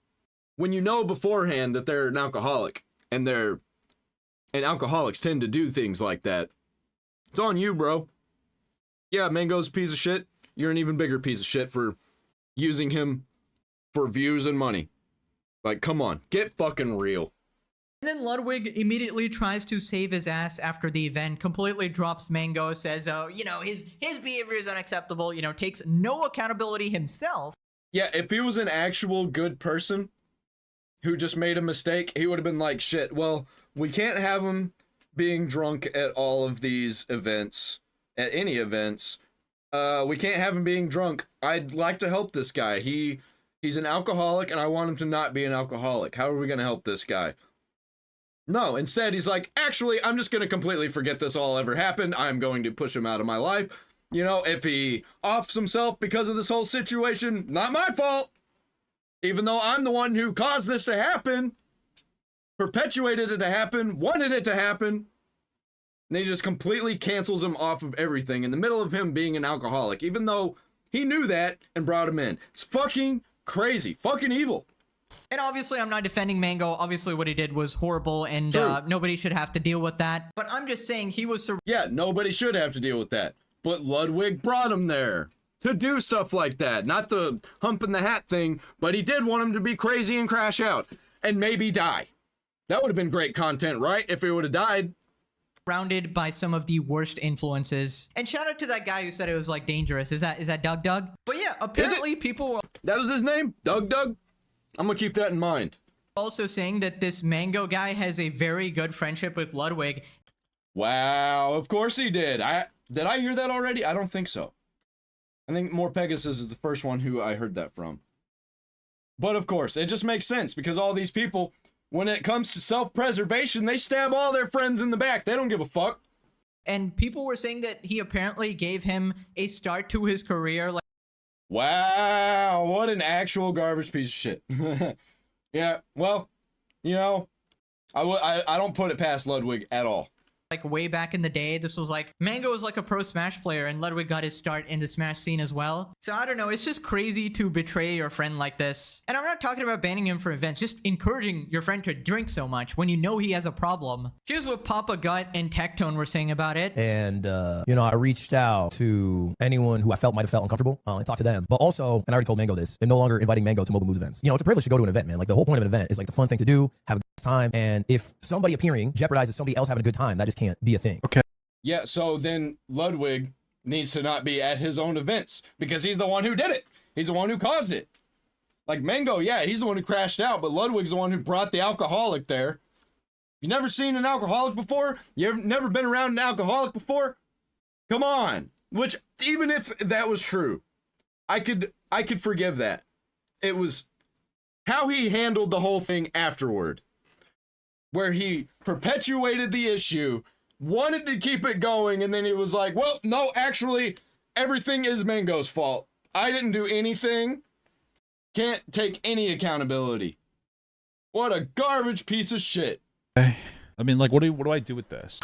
when you know beforehand that they're an alcoholic, and alcoholics tend to do things like that, it's on you, bro. yeah, Mango's a piece of shit. You're an even bigger piece of shit for using him for views and money. Like, come on, get fucking real. And then Ludwig immediately tries to save his ass after the event, completely drops Mango, says, oh, you know, his behavior is unacceptable, you know, takes no accountability himself. Yeah, if he was an actual good person who just made a mistake, he would have been like, shit, well, we can't have him being drunk at all of these events, at any events. We can't have him being drunk. I'd like to help this guy. He's an alcoholic, and I want him to not be an alcoholic. How are we going to help this guy? No, instead, he's like, actually, I'm just going to completely forget this all ever happened. I'm going to push him out of my life. You know, if he offs himself because of this whole situation, not my fault. Even though I'm the one who caused this to happen, perpetuated it to happen, wanted it to happen. And he just completely cancels him off of everything in the middle of him being an alcoholic, even though he knew that and brought him in. It's fucking crazy. Fucking evil. And obviously, I'm not defending Mango. Obviously, what he did was horrible, and nobody should have to deal with that. But I'm just saying he was... Yeah, nobody should have to deal with that. But Ludwig brought him there to do stuff like that. Not the hump in the hat thing, but he did want him to be crazy and crash out. And maybe die. That would have been great content, right? If he would have died. Surrounded by some of the worst influences. And shout out to that guy who said it was, like, dangerous. Is that Doug? But yeah, apparently people were... That was his name? Doug? I'm gonna keep that in mind. Also saying that this Mango guy has a very good friendship with Ludwig. Wow, of course he did. Did I hear that already? I don't think so. I think MorePegasus is the first one who I heard that from. But of course, it just makes sense because all these people, when it comes to self-preservation, they stab all their friends in the back. They don't give a fuck. And people were saying that he apparently gave him a start to his career. Like, wow, what an actual garbage piece of shit. Yeah, well, you know, I don't put it past Ludwig at all. Like way back in the day, this was like Mango was like a pro Smash player, and Ludwig got his start in the Smash scene as well. So I don't know, it's just crazy to betray your friend like this. And I'm not talking about banning him for events, just encouraging your friend to drink so much when you know he has a problem. Here's what Papa Gut and Tectone were saying about it. And you know, I reached out to anyone who I felt might have felt uncomfortable and talked to them. But also, and I already told Mango this, and no longer inviting Mango to Mobile Moves events. You know, it's a privilege to go to an event, man. Like the whole point of an event is like the fun thing to do, have a good time, and if somebody appearing jeopardizes somebody else having a good time, that just can't be a thing. Okay. Yeah, so then Ludwig needs to not be at his own events because he's the one who did it. He's the one who caused it. Like Mango, yeah, he's the one who crashed out, but Ludwig's the one who brought the alcoholic there. You never seen an alcoholic before? You've never been around an alcoholic before? Come on. Which, even if that was true, I could forgive that. It was how he handled the whole thing afterward, where he perpetuated the issue, wanted to keep it going, and then he was like, well, no, actually, everything is Mango's fault. I didn't do anything. Can't take any accountability. What a garbage piece of shit. I mean, like, what do I do with this?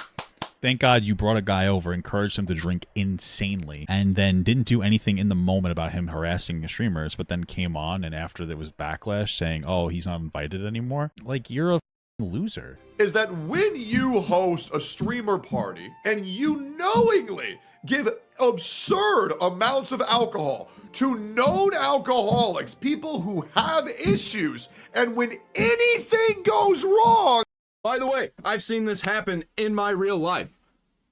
Thank God you brought a guy over, encouraged him to drink insanely, and then didn't do anything in the moment about him harassing streamers, but then came on, and after there was backlash saying, oh, he's not invited anymore. Like, you're a loser. Is that when you host a streamer party and you knowingly give absurd amounts of alcohol to known alcoholics, people who have issues, and when anything goes wrong... By the way, I've seen this happen in my real life,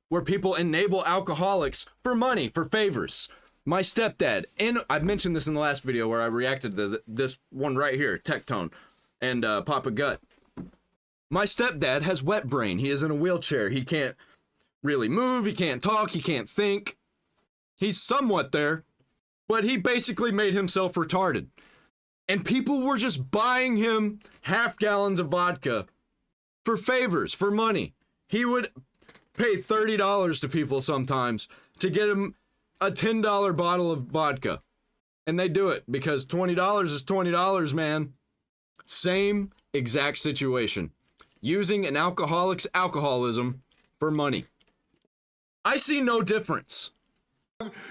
where people enable alcoholics for money, for favors. My stepdad, and I've mentioned this in the last video where I reacted to this one right here, Tectone and Papa Gut. My stepdad has wet brain. He is in a wheelchair. He can't really move. He can't talk. He can't think. He's somewhat there, but he basically made himself retarded. And people were just buying him half gallons of vodka for favors, for money. He would pay $30 to people sometimes to get him a $10 bottle of vodka. And they do it because $20 is $20, man. Same exact situation. Using an alcoholic's alcoholism for money. I see no difference.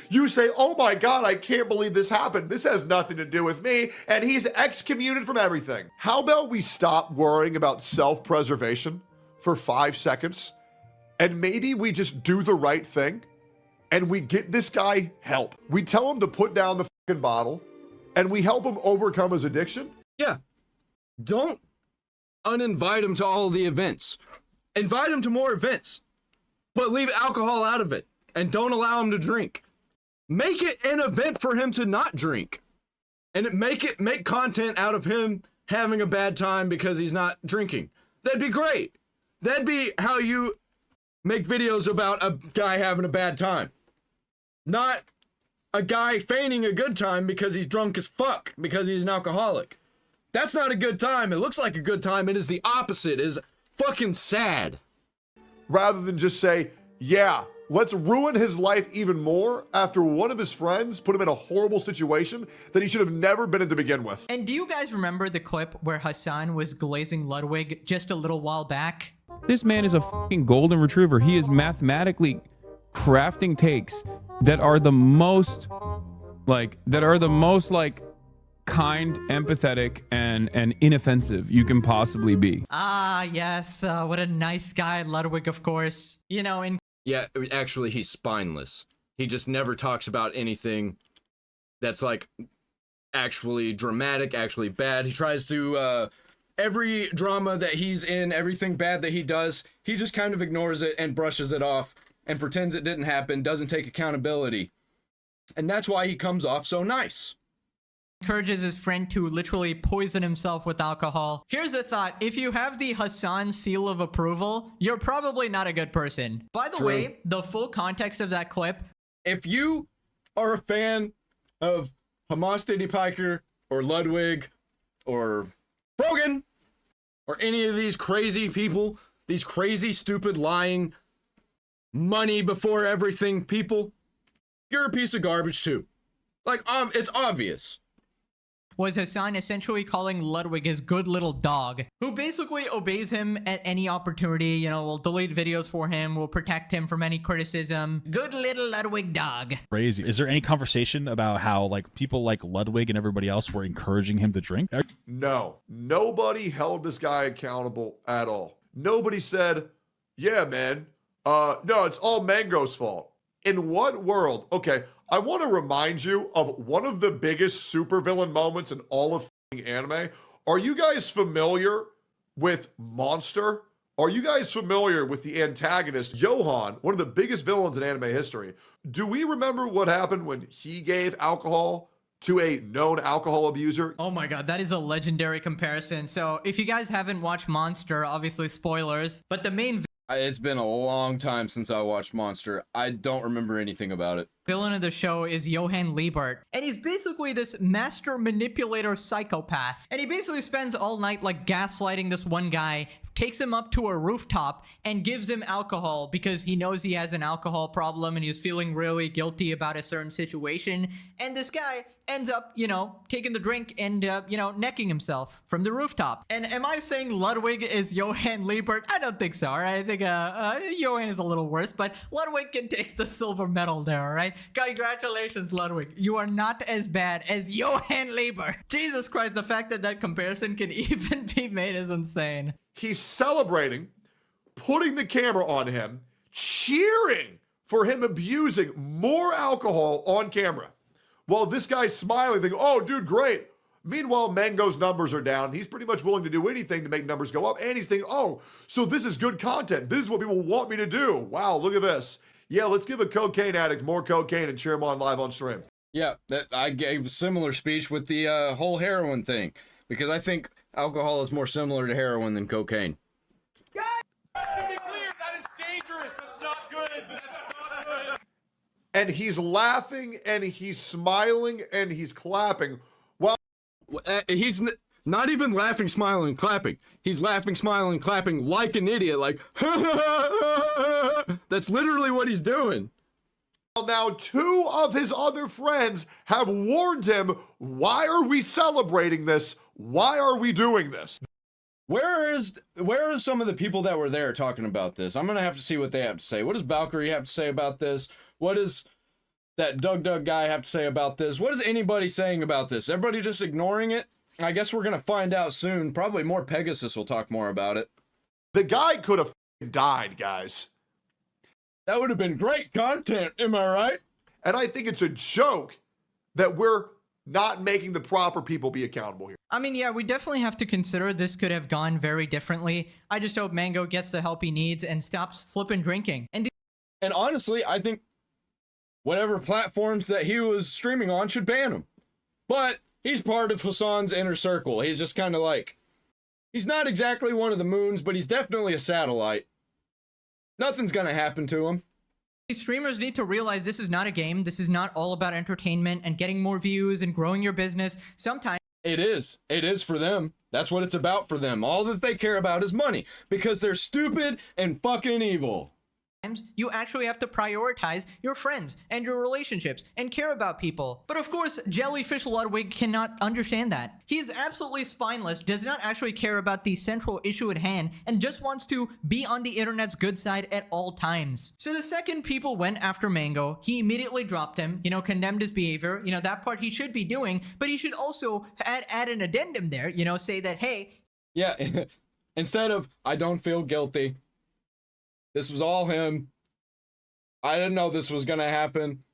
You say, oh my God, I can't believe this happened. This has nothing to do with me. And he's excommunicated from everything. How about we stop worrying about self-preservation for 5 seconds? And maybe we just do the right thing and we get this guy help. We tell him to put down the fucking bottle and we help him overcome his addiction. Yeah. Don't uninvite him to all the events. Invite him to more events, but leave alcohol out of it and don't allow him to drink. Make it an event for him to not drink, and make content out of him having a bad time because he's not drinking. That'd be great. That'd be how you make videos about a guy having a bad time, not a guy feigning a good time because he's drunk as fuck because he's an alcoholic. That's not a good time. It looks like a good time. It is the opposite. It is fucking sad. Rather than just say, yeah, let's ruin his life even more after one of his friends put him in a horrible situation that he should have never been in to begin with. And do you guys remember the clip where Hassan was glazing Ludwig just a little while back? This man is a fucking golden retriever. He is mathematically crafting takes that are the most kind, empathetic, and inoffensive you can possibly be. Ah, yes. What a nice guy, Ludwig, of course. You know, in Yeah, actually, he's spineless. He just never talks about anything that's like actually dramatic, actually bad. He tries to, every drama that he's in, everything bad that he does, he just kind of ignores it and brushes it off and pretends it didn't happen, doesn't take accountability. And that's why he comes off so nice. encourages his friend to literally poison himself with alcohol. Here's a thought. If you have the Hassan seal of approval, you're probably not a good person. By the way, the full context of that clip. If you are a fan of Hamas Diddy Piker or Ludwig or Brogan or any of these crazy people, these crazy, stupid, lying, money before everything people, you're a piece of garbage too. Like, it's obvious. Was Hassan essentially calling Ludwig his good little dog, who basically obeys him at any opportunity, you know, will delete videos for him, will protect him from any criticism. Good little Ludwig dog. Crazy. Is there any conversation about how, like, people like Ludwig and everybody else were encouraging him to drink? No. Nobody held this guy accountable at all. Nobody said, yeah, man, no, it's all Mango's fault. In what world? Okay, I want to remind you of one of the biggest supervillain moments in all of anime. Are you guys familiar with Monster? Are you guys familiar with the antagonist, Johan, one of the biggest villains in anime history? Do we remember what happened when he gave alcohol to a known alcohol abuser? Oh my god, that is a legendary comparison. So if you guys haven't watched Monster, obviously spoilers, but the main It's been a long time since I watched Monster. I don't remember anything about it. villain of the show is Johann Liebert, and he's basically this master manipulator psychopath. And he basically spends all night like gaslighting this one guy, takes him up to a rooftop and gives him alcohol because he knows he has an alcohol problem and he's feeling really guilty about a certain situation. And this guy ends up, you know, taking the drink and, you know, necking himself from the rooftop. And am I saying Ludwig is Johann Liebert? I don't think so, all right? I think Johann is a little worse, but Ludwig can take the silver medal there, all right? Congratulations, Ludwig. You are not as bad as Johann Liebert. Jesus Christ, the fact that that comparison can even be made is insane. He's celebrating, putting the camera on him, cheering for him abusing more alcohol on camera. While this guy's smiling, thinking, oh, dude, great. Meanwhile, Mango's numbers are down. He's pretty much willing to do anything to make numbers go up. And he's thinking, oh, so this is good content. This is what people want me to do. Wow, look at this. Yeah, let's give a cocaine addict more cocaine and cheer him on live on stream. Yeah, I gave a similar speech with the whole heroin thing, because I think alcohol is more similar to heroin than cocaine. To be clear, that is dangerous. That's not good. That's not good. And he's laughing and he's smiling and he's clapping. Well, he's not even laughing, smiling, clapping. He's laughing, smiling, clapping like an idiot, like, that's literally what he's doing. Now, two of his other friends have warned him, why are we celebrating this? Why are we doing this? Where are some of the people that were there talking about this? I'm gonna have to see what they have to say. What does Valkyrie have to say about this? What does that Doug guy have to say about this? What is anybody saying about this? Everybody just ignoring it? I guess we're gonna find out soon. Probably MorePegasus will talk more about it. The guy could have died, guys. That would have been great content, am I right? And I think it's a joke that we're not making the proper people be accountable here. I mean, yeah, we definitely have to consider this could have gone very differently. I just hope Mango gets the help he needs and stops flipping drinking. And honestly, I think whatever platforms that he was streaming on should ban him. But he's part of Hassan's inner circle. He's just kind of like, he's not exactly one of the moons, but he's definitely a satellite. Nothing's gonna happen to him. these streamers need to realize this is not a game. This is not all about entertainment and getting more views and growing your business. Sometimes it is. It is for them. That's what it's about for them. All that they care about is money because they're stupid and fucking evil. you actually have to prioritize your friends and your relationships and care about people. But of course, Jellyfish Ludwig cannot understand that. He is absolutely spineless, does not actually care about the central issue at hand, and just wants to be on the internet's good side at all times. So the second people went after Mango, he immediately dropped him, condemned his behavior, that part he should be doing, but he should also add an addendum there, say that, hey. Yeah, instead of, I don't feel guilty. This was all him. I didn't know this was gonna happen.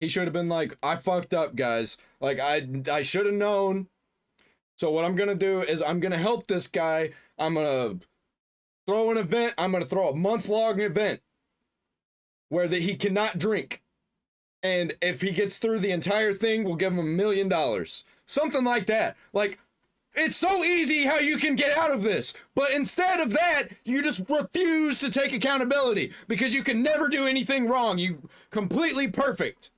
He should have been like, I fucked up, guys. Like, I should have known. So what I'm gonna do is I'm gonna help this guy. I'm gonna throw an event. I'm gonna throw a month-long event where he cannot drink. And if he gets through the entire thing, we'll give him $1 million. Something like that. Like, it's so easy how you can get out of this, but instead of that, you just refuse to take accountability because you can never do anything wrong. You completely perfect.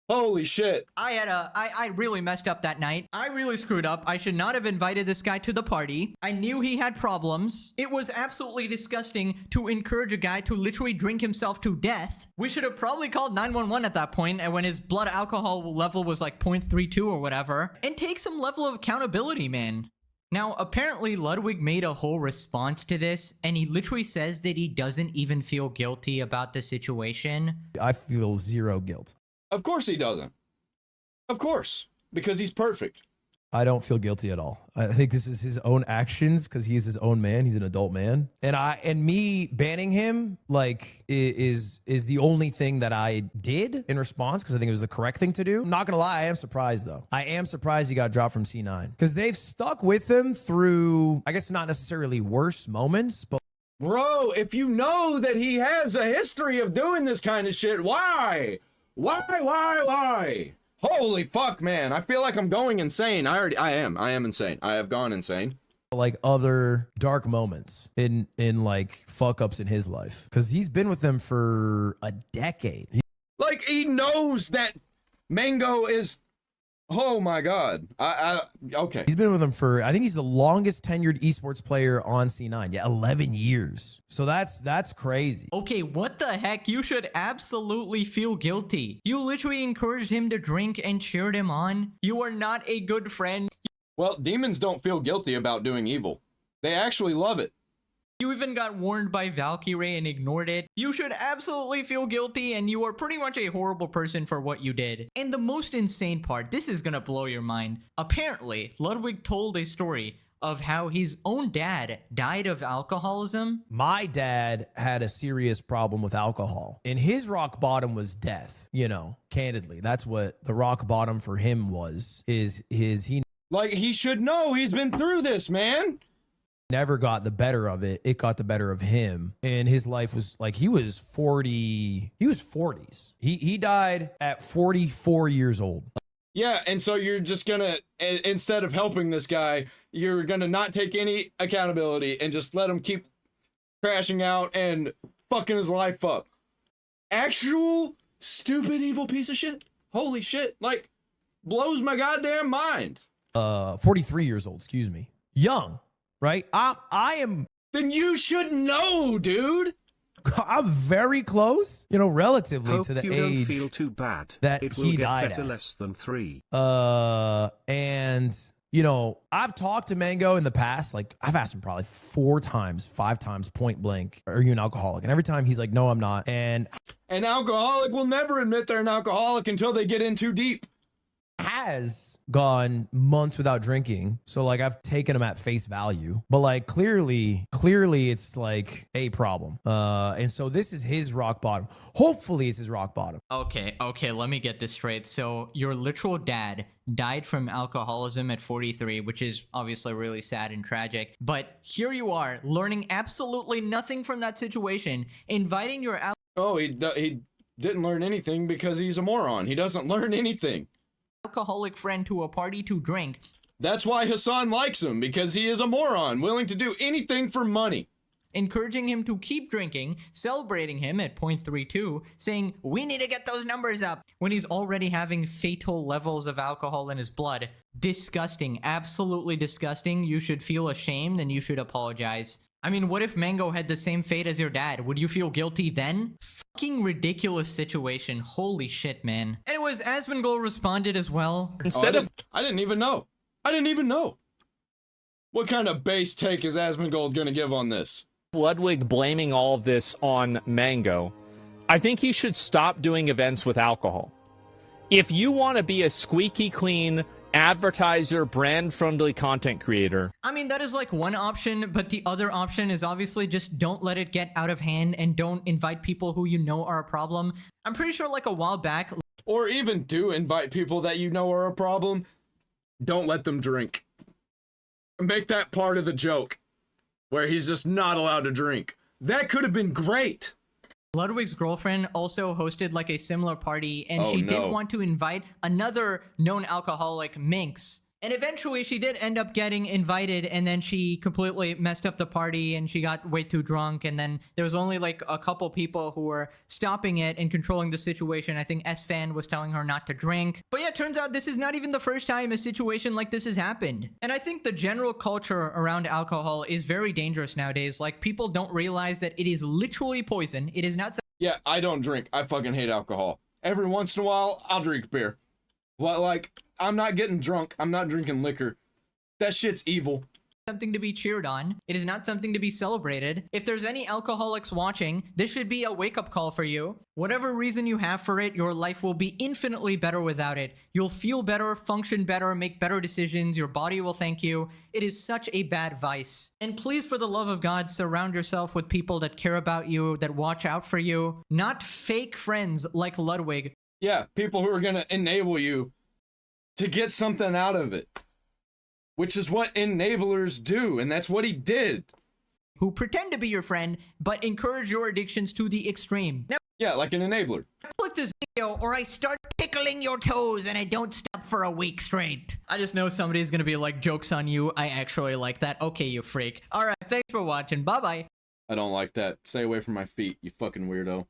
Holy shit. I really messed up that night. I really screwed up. I should not have invited this guy to the party. I knew he had problems. It was absolutely disgusting to encourage a guy to literally drink himself to death. We should have probably called 911 at that point, and when his blood alcohol level was like 0.32 or whatever, and take some level of accountability, man. Now, apparently Ludwig made a whole response to this, and he literally says that he doesn't even feel guilty about the situation. I feel zero guilt. Of course he doesn't. Of course. Because he's perfect. I don't feel guilty at all. I think this is his own actions because he's his own man. He's an adult man. And me banning him is the only thing that I did in response because I think it was the correct thing to do. I'm not gonna lie, I am surprised though. I am surprised he got dropped from C9 because they've stuck with him through, I guess not necessarily worse moments, but bro, if you know that he has a history of doing this kind of shit, why? Why? Holy fuck, man. I feel like I'm going insane. I am insane. I have gone insane. Like other dark moments in like fuck ups in his life. Because he's been with them for a decade. Like he knows that Mango is, oh my god. Okay. He's been with them for, I think he's the longest tenured esports player on C9. Yeah, 11 years. So that's crazy. Okay, what the heck? You should absolutely feel guilty. You literally encouraged him to drink and cheered him on. You are not a good friend. Well, demons don't feel guilty about doing evil. They actually love it. You even got warned by Valkyrie and ignored it. You should absolutely feel guilty, and you are pretty much a horrible person for what you did. And the most insane part, this is gonna blow your mind. Apparently, Ludwig told a story of how his own dad died of alcoholism. My dad had a serious problem with alcohol, and his rock bottom was death. Candidly, that's what the rock bottom for him was. Like he should know. He's been through this, man. Never got the better of it. It got the better of him. And his life was like, he was 40. He was 40s. He died at 44 years old. Yeah, and so you're just gonna, instead of helping this guy, you're gonna not take any accountability and just let him keep crashing out and fucking his life up. Actual stupid evil piece of shit. Holy shit. Like, blows my goddamn mind. 43 years old, excuse me. Young. Right? I am. Then you should know, dude. I'm very close, relatively Hope to the you age don't feel too bad. that it will he get died better at. less than 3. And I've talked to Mango in the past. Like I've asked him probably 4 times, 5 times, point blank, are you an alcoholic? And every time he's like, no, I'm not. And an alcoholic will never admit they're an alcoholic until they get in too deep. Has gone months without drinking, so like I've taken him at face value, but like clearly clearly it's like a problem. And so this is his rock bottom. Hopefully it's his rock bottom. Okay, let me get this straight. So your literal dad died from alcoholism at 43, which is obviously really sad and tragic. But here you are, learning absolutely nothing from that situation, inviting your he didn't learn anything because he's a moron. He doesn't learn anything. alcoholic friend to a party to drink. That's why Hasan likes him, because he is a moron, willing to do anything for money. Encouraging him to keep drinking, celebrating him at 0.32, saying, we need to get those numbers up, when he's already having fatal levels of alcohol in his blood. Disgusting, absolutely disgusting. You should feel ashamed and you should apologize. I mean, what if Mango had the same fate as your dad? Would you feel guilty then? Fucking ridiculous situation. Holy shit, man. Anyways, Asmongold responded as well. I didn't even know. What kind of base take is Asmongold gonna give on this? Ludwig blaming all of this on Mango, I think he should stop doing events with alcohol. If you want to be a squeaky clean advertiser, brand-friendly content creator. I mean, that is like one option, but the other option is obviously just don't let it get out of hand and don't invite people who you know are a problem. I'm pretty sure like a while back... Or even do invite people that you know are a problem. Don't let them drink. Make that part of the joke, where he's just not allowed to drink. That could have been great. Ludwig's girlfriend also hosted like a similar party, and she didn't want to invite another known alcoholic, Minx. And eventually she did end up getting invited, and then she completely messed up the party and she got way too drunk, and then there was only like a couple people who were stopping it and controlling the situation. I think S-Fan was telling her not to drink. But yeah, it turns out this is not even the first time a situation like this has happened. And I think the general culture around alcohol is very dangerous nowadays. Like, people don't realize that it is literally poison. It is not... Yeah, I don't drink. I fucking hate alcohol. Every once in a while, I'll drink beer. Well, like, I'm not getting drunk. I'm not drinking liquor. That shit's evil. Something to be cheered on. It is not something to be celebrated. If there's any alcoholics watching, this should be a wake-up call for you. Whatever reason you have for it, your life will be infinitely better without it. You'll feel better, function better, make better decisions. Your body will thank you. It is such a bad vice. And please, for the love of God, surround yourself with people that care about you, that watch out for you. Not fake friends like Ludwig. Yeah, people who are gonna enable you to get something out of it. Which is what enablers do, and that's what he did. Who pretend to be your friend, but encourage your addictions to the extreme. Now, yeah, like an enabler. Click this video or I start tickling your toes and I don't stop for a week straight. I just know somebody's gonna be like, joke's on you. I actually like that. Okay, you freak. Alright, thanks for watching. Bye-bye. I don't like that. Stay away from my feet, you fucking weirdo.